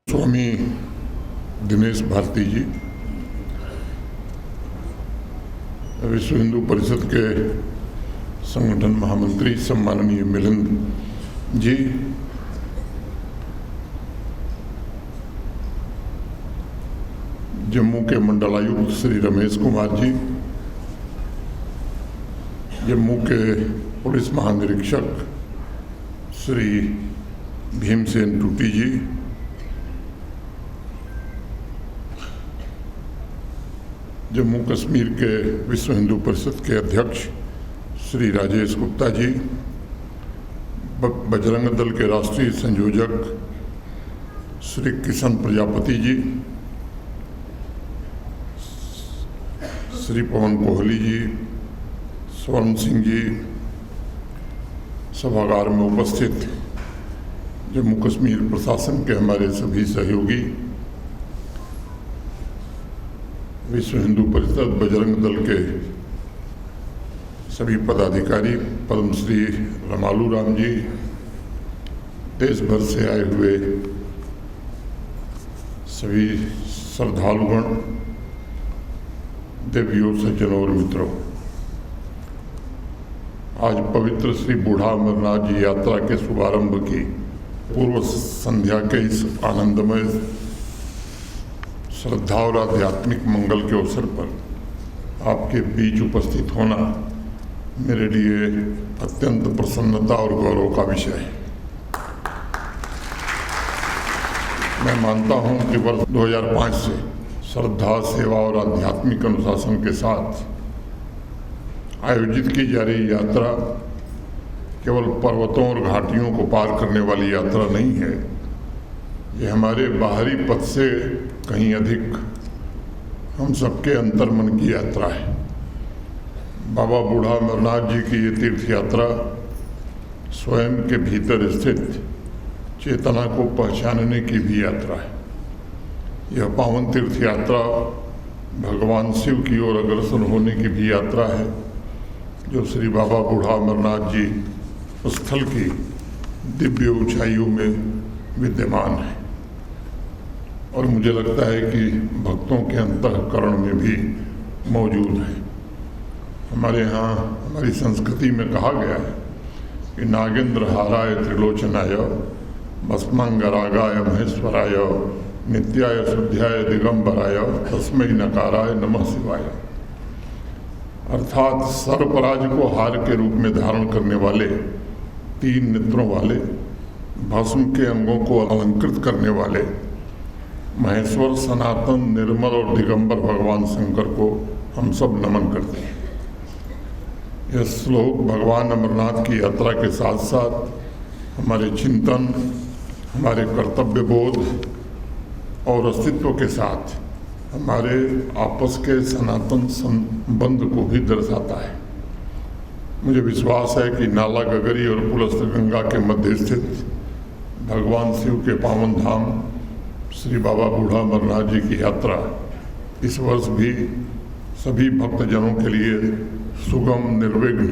स्वामी दिनेश भारती जी, विश्व हिंदू परिषद के संगठन महामंत्री सम्माननीय मिलन जी, जम्मू के मंडलायुक्त श्री रमेश कुमार जी, जम्मू के पुलिस महानिरीक्षक श्री भीमसेन टूटी जी, जम्मू कश्मीर के विश्व हिंदू परिषद के अध्यक्ष श्री राजेश गुप्ता जी, बजरंग दल के राष्ट्रीय संयोजक श्री किशन प्रजापति जी, श्री पवन कोहली जी, स्वर्ण सिंह जी, सभागार में उपस्थित जम्मू कश्मीर प्रशासन के हमारे सभी सहयोगी, विश्व हिंदू परिषद बजरंग दल के सभी पदाधिकारी, पद्मश्री रमालू राम जी, देश भर से आए हुए सभी श्रद्धालुगण, देवियों, सज्जनों और मित्रों, आज पवित्र श्री बूढ़ा अमरनाथ जी यात्रा के शुभारंभ की पूर्व संध्या के इस आनंदमय श्रद्धा और आध्यात्मिक मंगल के अवसर पर आपके बीच उपस्थित होना मेरे लिए अत्यंत प्रसन्नता और गौरव का विषय है। मैं मानता हूं कि वर्ष 2005 से श्रद्धा, सेवा और आध्यात्मिक अनुशासन के साथ आयोजित की जा रही यात्रा केवल पर्वतों और घाटियों को पार करने वाली यात्रा नहीं है। ये हमारे बाहरी पथ से कहीं अधिक हम सबके अंतर्मन की यात्रा है। बाबा बूढ़ा अमरनाथ जी की ये तीर्थ यात्रा स्वयं के भीतर स्थित चेतना को पहचानने की भी यात्रा है। यह पावन तीर्थ यात्रा भगवान शिव की ओर अग्रसर होने की भी यात्रा है, जो श्री बाबा बूढ़ा अमरनाथ जी स्थल की दिव्य ऊंचाइयों में विद्यमान है। और मुझे लगता है कि भक्तों के अंतःकरण में भी मौजूद है। हमारे यहाँ हमारी संस्कृति में कहा गया है कि नागेंद्र हाराय त्रिलोचनाय भस्मांगरागाय महेश्वराय नित्याय शुद्ध्याय दिगंबराय तस्मै नकाराय नमः शिवाय। अर्थात सर्पराज को हार के रूप में धारण करने वाले, 3 नेत्रों वाले, भस्म के अंगों को अलंकृत करने वाले महेश्वर, सनातन, निर्मल और दिगंबर भगवान शंकर को हम सब नमन करते हैं। यह श्लोक भगवान अमरनाथ की यात्रा के साथ साथ हमारे चिंतन, हमारे कर्तव्य बोध और अस्तित्व के साथ हमारे आपस के सनातन संबंध को भी दर्शाता है। मुझे विश्वास है कि नाला गगरी और पुलस्त्य गंगा के मध्य स्थित भगवान शिव के पावन धाम श्री बाबा बूढ़ा अमरनाथ जी की यात्रा इस वर्ष भी सभी भक्तजनों के लिए सुगम, निर्विघ्न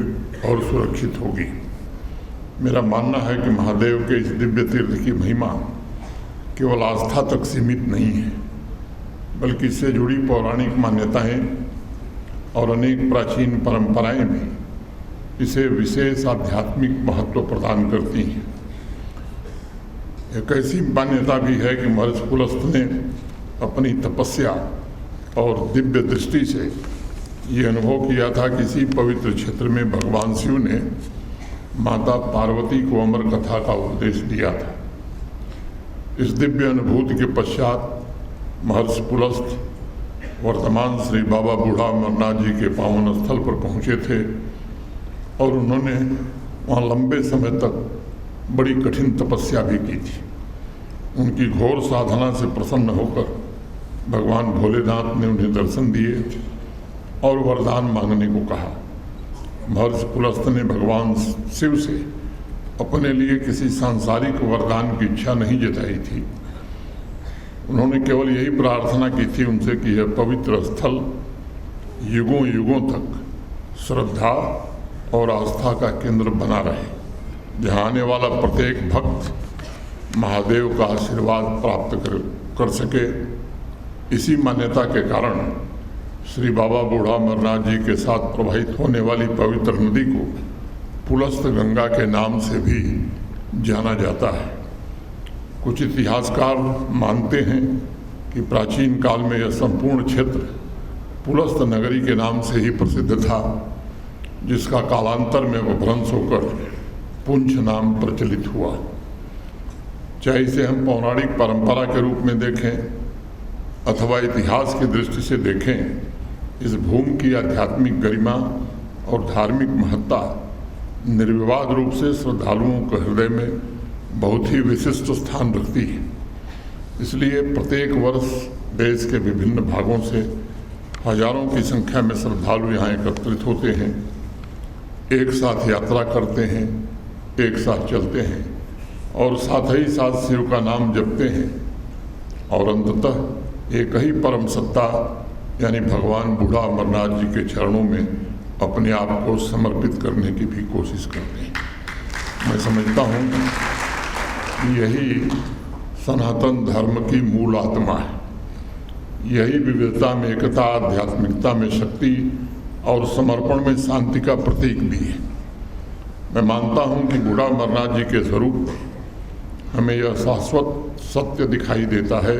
और सुरक्षित होगी। मेरा मानना है कि महादेव के इस दिव्य तीर्थ की महिमा केवल आस्था तक सीमित नहीं है, बल्कि इससे जुड़ी पौराणिक मान्यताएं और अनेक प्राचीन परंपराएं भी इसे विशेष आध्यात्मिक महत्व प्रदान करती हैं। एक ऐसी मान्यता भी है कि महर्षि पुलस्त ने अपनी तपस्या और दिव्य दृष्टि से ये अनुभव किया था कि इसी पवित्र क्षेत्र में भगवान शिव ने माता पार्वती को अमर कथा का उपदेश दिया था। इस दिव्य अनुभूति के पश्चात महर्षि पुलस्त वर्तमान श्री बाबा बूढ़ा अमरनाथ जी के पावन स्थल पर पहुँचे थे और उन्होंने वहाँ लंबे समय तक बड़ी कठिन तपस्या भी की थी। उनकी घोर साधना से प्रसन्न होकर भगवान भोलेनाथ ने उन्हें दर्शन दिए और वरदान मांगने को कहा। महर्षि पुलस्त ने भगवान शिव से अपने लिए किसी सांसारिक वरदान की इच्छा नहीं जताई थी। उन्होंने केवल यही प्रार्थना की थी उनसे कि यह पवित्र स्थल युगों युगों तक श्रद्धा और आस्था का केंद्र बना रहे, जहाँ आने वाला प्रत्येक भक्त महादेव का आशीर्वाद प्राप्त कर सके। इसी मान्यता के कारण श्री बाबा बूढ़ा अमरनाथ जी के साथ प्रवाहित होने वाली पवित्र नदी को पुलस्त गंगा के नाम से भी जाना जाता है। कुछ इतिहासकार मानते हैं कि प्राचीन काल में यह संपूर्ण क्षेत्र पुलस्त नगरी के नाम से ही प्रसिद्ध था, जिसका कालांतर में अपभ्रंश होकर पुंछ नाम प्रचलित हुआ। चाहे इसे हम पौराणिक परंपरा के रूप में देखें अथवा इतिहास की दृष्टि से देखें, इस भूमि की आध्यात्मिक गरिमा और धार्मिक महत्ता निर्विवाद रूप से श्रद्धालुओं के हृदय में बहुत ही विशिष्ट स्थान रखती है। इसलिए प्रत्येक वर्ष देश के विभिन्न भागों से हजारों की संख्या में श्रद्धालु यहाँ एकत्रित होते हैं, एक साथ यात्रा करते हैं, एक साथ चलते हैं और साथ ही साथ शिव का नाम जपते हैं और अंततः एक ही परम सत्ता यानी भगवान बूढ़ा अमरनाथ जी के चरणों में अपने आप को समर्पित करने की भी कोशिश करते हैं। मैं समझता हूँ कि यही सनातन धर्म की मूल आत्मा है। यही विविधता में एकता, आध्यात्मिकता में शक्ति और समर्पण में शांति का प्रतीक भी है। मैं मानता हूँ कि बूढ़ा अमरनाथ जी के स्वरूप हमें यह शाश्वत सत्य दिखाई देता है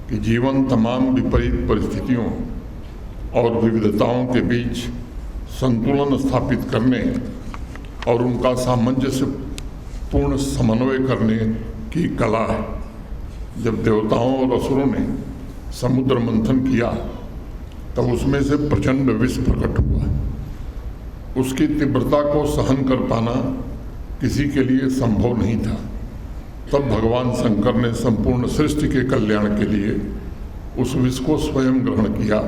कि जीवन तमाम विपरीत परिस्थितियों और विविधताओं के बीच संतुलन स्थापित करने और उनका सामंजस्य पूर्ण समन्वय करने की कला है। जब देवताओं और असुरों ने समुद्र मंथन किया तब उसमें से प्रचंड विष प्रकट हुआ। उसकी तीव्रता को सहन कर पाना किसी के लिए संभव नहीं था। तब भगवान शंकर ने संपूर्ण सृष्टि के कल्याण के लिए उस विष को स्वयं ग्रहण किया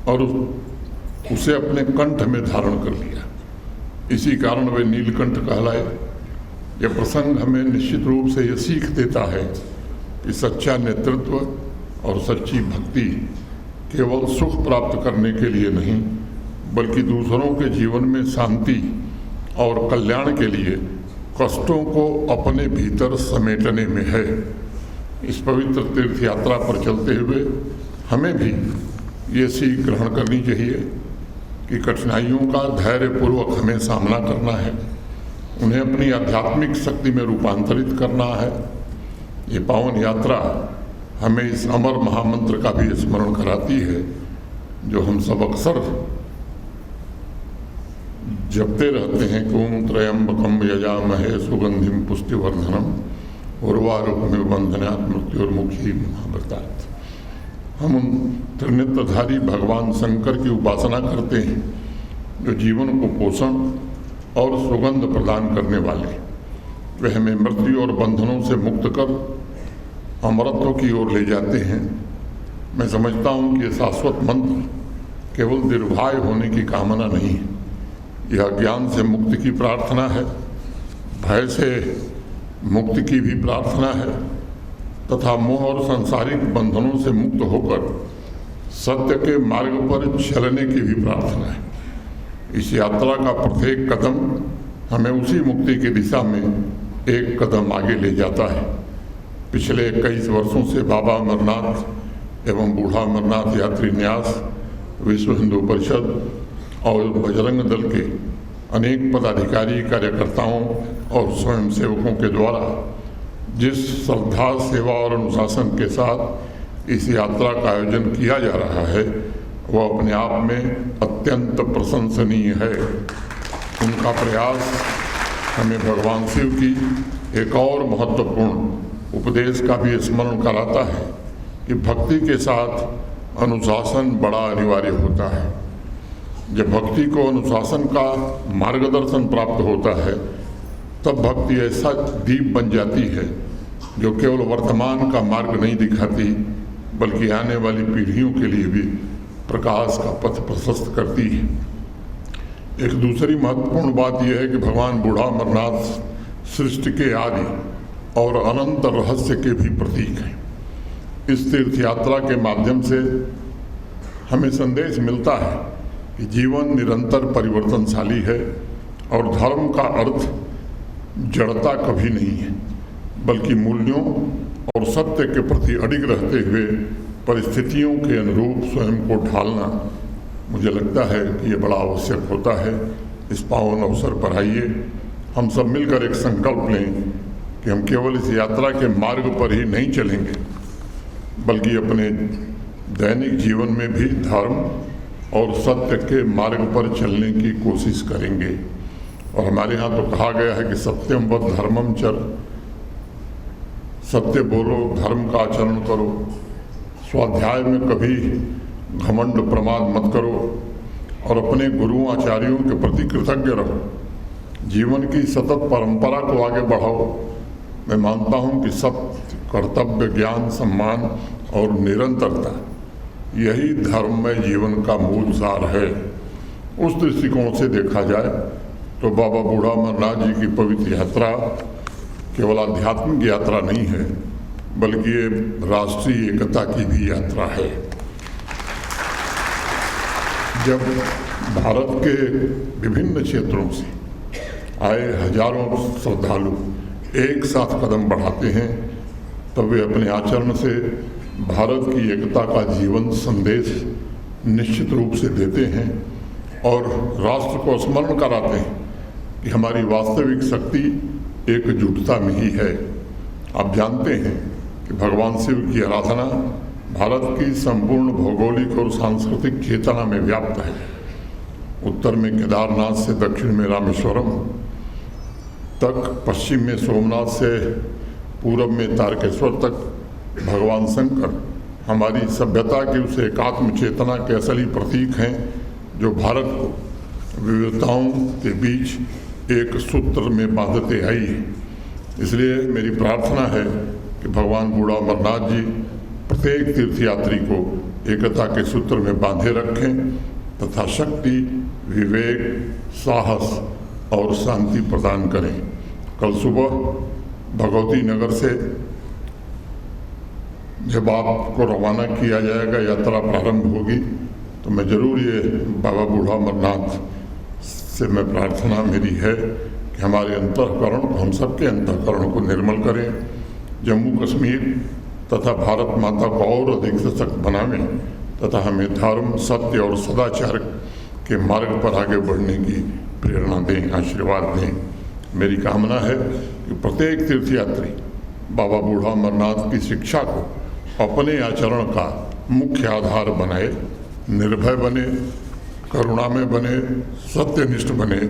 और उसे अपने कंठ में धारण कर लिया। इसी कारण वे नीलकंठ कहलाए। यह प्रसंग हमें निश्चित रूप से यह सीख देता है कि सच्चा नेतृत्व और सच्ची भक्ति केवल सुख प्राप्त करने के लिए नहीं, बल्कि दूसरों के जीवन में शांति और कल्याण के लिए कष्टों को अपने भीतर समेटने में है। इस पवित्र तीर्थ यात्रा पर चलते हुए हमें भी ये सीख ग्रहण करनी चाहिए कि कठिनाइयों का धैर्यपूर्वक हमें सामना करना है, उन्हें अपनी आध्यात्मिक शक्ति में रूपांतरित करना है। ये पावन यात्रा हमें इस अमर महामंत्र का भी स्मरण कराती है जो हम सब अक्सर जपते रहते हैं कि ओम त्र्यंबकम यजामहे सुगंधिम पुष्टिवर्धनम उर्वारुकमिव बंधनात् मृत्युर्मुखी महाव्रतात्। हम उन त्रिनेत्रधारी भगवान शंकर की उपासना करते हैं जो जीवन को पोषण और सुगंध प्रदान करने वाले। वे हमें मृत्यु और बंधनों से मुक्त कर अमरत्व की ओर ले जाते हैं। मैं समझता हूँ कि यह शाश्वत मंत्र केवल दीर्घायु होने की कामना नहीं है, यह ज्ञान से मुक्ति की प्रार्थना है, भय से मुक्ति की भी प्रार्थना है तथा मोह और सांसारिक बंधनों से मुक्त होकर सत्य के मार्ग पर चलने की भी प्रार्थना है। इस यात्रा का प्रत्येक कदम हमें उसी मुक्ति की दिशा में एक कदम आगे ले जाता है। पिछले 21 वर्षों से बाबा अमरनाथ एवं बूढ़ा अमरनाथ यात्री न्यास, विश्व हिंदू परिषद और बजरंग दल के अनेक पदाधिकारी, कार्यकर्ताओं और स्वयंसेवकों के द्वारा जिस श्रद्धा, सेवा और अनुशासन के साथ इस यात्रा का आयोजन किया जा रहा है वह अपने आप में अत्यंत प्रशंसनीय है। उनका प्रयास हमें भगवान शिव की एक और महत्वपूर्ण उपदेश का भी स्मरण कराता है कि भक्ति के साथ अनुशासन बड़ा अनिवार्य होता है। जब भक्ति को अनुशासन का मार्गदर्शन प्राप्त होता है तब भक्ति ऐसा दीप बन जाती है जो केवल वर्तमान का मार्ग नहीं दिखाती बल्कि आने वाली पीढ़ियों के लिए भी प्रकाश का पथ प्रशस्त करती है। एक दूसरी महत्वपूर्ण बात यह है कि भगवान बूढ़ा अमरनाथ सृष्टि के आदि और अनंत रहस्य के भी प्रतीक हैं। इस तीर्थ यात्रा के माध्यम से हमें संदेश मिलता है कि जीवन निरंतर परिवर्तनशाली है और धर्म का अर्थ जड़ता कभी नहीं है। बल्कि मूल्यों और सत्य के प्रति अडिग रहते हुए परिस्थितियों के अनुरूप स्वयं को ढालना मुझे लगता है कि ये बड़ा आवश्यक होता है। इस पावन अवसर पर आइए हम सब मिलकर एक संकल्प लें कि हम केवल इस यात्रा के मार्ग पर ही नहीं चलेंगे, बल्कि अपने दैनिक जीवन में भी धर्म और सत्य के मार्ग पर चलने की कोशिश करेंगे। और हमारे यहाँ तो कहा गया है कि सत्यम वद धर्मम चर, सत्य बोलो, धर्म का आचरण करो, स्वाध्याय में कभी घमंड प्रमाद मत करो और अपने गुरुओं आचार्यों के प्रति कृतज्ञ रहो। जीवन की सतत परंपरा को आगे बढ़ाओ। मैं मानता हूँ कि सत्य, कर्तव्य, ज्ञान, सम्मान और निरंतरता यही धर्ममय जीवन का मूल सार है। उस दृष्टिकोण से देखा जाए तो बाबा बूढ़ा अमरनाथ जी की पवित्र यात्रा केवल आध्यात्मिक यात्रा नहीं है, बल्कि ये राष्ट्रीय एकता की भी यात्रा है। जब भारत के विभिन्न क्षेत्रों से आए हजारों श्रद्धालु एक साथ कदम बढ़ाते हैं, तब वे अपने आचरण से भारत की एकता का जीवन संदेश निश्चित रूप से देते हैं और राष्ट्र को स्मरण कराते हैं कि हमारी वास्तविक शक्ति एकजुटता में ही है। आप जानते हैं कि भगवान शिव की आराधना भारत की संपूर्ण भौगोलिक और सांस्कृतिक चेतना में व्याप्त है। उत्तर में केदारनाथ से दक्षिण में रामेश्वरम तक, पश्चिम में सोमनाथ से पूरब में तारकेश्वर तक भगवान शंकर हमारी सभ्यता की उस एकात्म चेतना के असली प्रतीक हैं, जो भारत को विविधताओं के बीच एक सूत्र में बांधते आई है। इसलिए मेरी प्रार्थना है कि भगवान बूढ़ा अमरनाथ जी प्रत्येक तीर्थयात्री को एकता के सूत्र में बांधे रखें तथा शक्ति, विवेक, साहस और शांति प्रदान करें। कल सुबह भगवती नगर से जब आपको रवाना किया जाएगा, यात्रा प्रारंभ होगी, तो मैं जरूर ये बाबा बूढ़ा अमरनाथ से मैं प्रार्थना मेरी है कि हमारे अंतःकरण को, हम सबके अंतःकरण को निर्मल करें, जम्मू कश्मीर तथा भारत माता को और अधिक सशक्त बनावें तथा हमें धर्म, सत्य और सदाचार के मार्ग पर आगे बढ़ने की प्रेरणा दें, आशीर्वाद दें। मेरी कामना है कि प्रत्येक तीर्थयात्री बाबा बूढ़ा अमरनाथ की शिक्षा को अपने आचरण का मुख्य आधार बनाए, निर्भय बने, करुणामय बने, सत्यनिष्ठ बने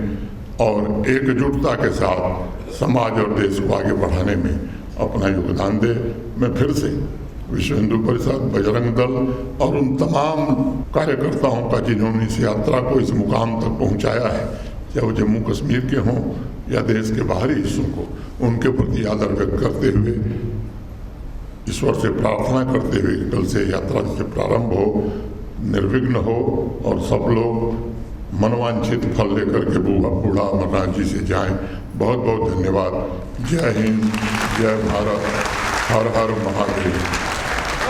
और एकजुटता के साथ समाज और देश को आगे बढ़ाने में अपना योगदान दे। मैं फिर से विश्व हिंदू परिषद, बजरंग दल और उन तमाम कार्यकर्ताओं का जिन्होंने इस यात्रा को इस मुकाम तक पहुंचाया है, चाहे वो जम्मू कश्मीर के हों या देश के बाहरी हिस्सों को, उनके प्रति आदर व्यक्त करते हुए, ईश्वर से प्रार्थना करते हुए कल से यात्रा से प्रारंभ हो, निर्विघ्न हो और सब लोग मनवांछित फल लेकर के बूढ़ा अमरनाथ जी से जाएं। बहुत बहुत धन्यवाद। जय हिंद, जय भारत, हर हर महादेव।